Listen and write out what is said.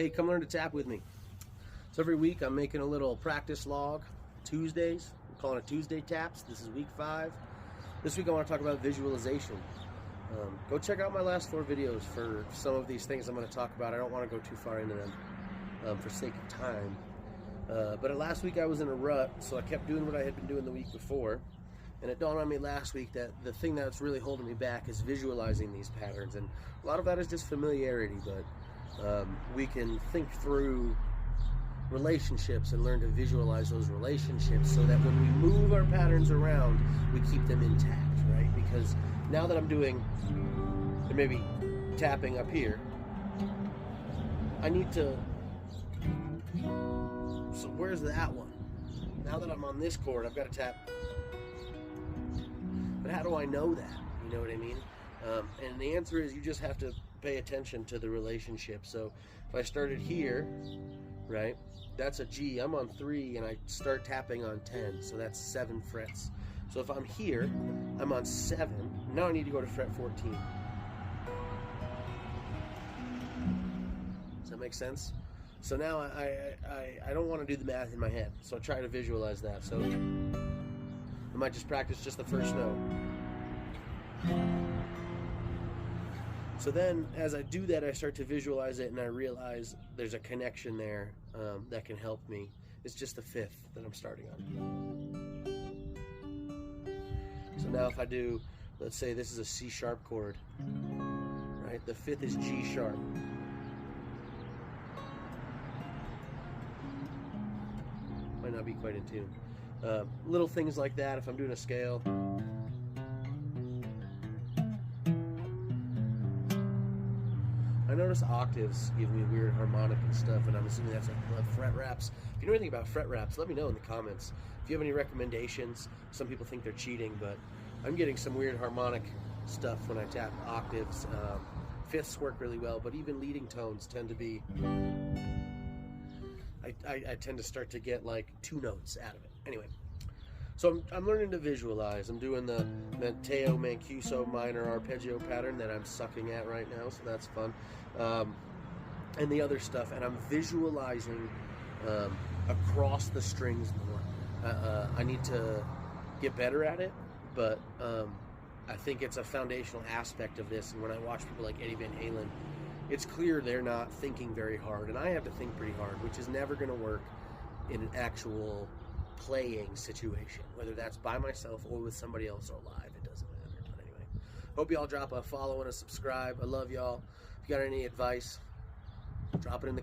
Hey, come learn to tap with me. So every week I'm making a little practice log, Tuesdays. I'm calling it Tuesday Taps. This is week 5. This week I want to talk about visualization. Go check out my last 4 videos for some of these things I'm going to talk about. I don't want to go too far into them for sake of time. But last week I was in a rut, so I kept doing what I had been doing the week before. And it dawned on me last week that the thing that's really holding me back is visualizing these patterns. And a lot of that is just familiarity, but we can think through relationships and learn to visualize those relationships so that when we move our patterns around, we keep them intact, right? Because now that I'm doing, and maybe tapping up here, I need to, so where's that one? Now that I'm on this chord, I've got to tap. But how do I know that? You know what I mean? And the answer is you just have to pay attention to the relationship. So if I started here, right, that's a G. I'm on 3 and I start tapping on 10. So that's 7 frets. So if I'm here, I'm on 7. Now I need to go to fret 14. Does that make sense? So now I don't want to do the math in my head. So I try to visualize that. So I might just practice just the first note. So then as I do that, I start to visualize it and I realize there's a connection there that can help me. It's just the 5th that I'm starting on. So now if I do, let's say this is a C sharp chord, right? The 5th is G sharp. Might not be quite in tune. Little things like that if I'm doing a scale. I notice octaves give me weird harmonic and stuff, and I'm assuming that's like fret wraps. If you know anything about fret wraps, let me know in the comments. If you have any recommendations, some people think they're cheating, but I'm getting some weird harmonic stuff when I tap octaves. 5ths work really well, but even leading tones tend to be, I tend to start to get like 2 notes out of it. Anyway, so I'm learning to visualize. I'm doing the Matteo Mancuso minor arpeggio pattern that I'm sucking at right now, so that's fun. And the other stuff, and I'm visualizing across the strings more. I need to get better at it, but I think it's a foundational aspect of this. And when I watch people like Eddie Van Halen, it's clear they're not thinking very hard, and I have to think pretty hard, which is never going to work in an actual playing situation, whether that's by myself or with somebody else or live. It doesn't matter. But anyway, hope y'all drop a follow and a subscribe. I love y'all. If you got any advice, drop it in the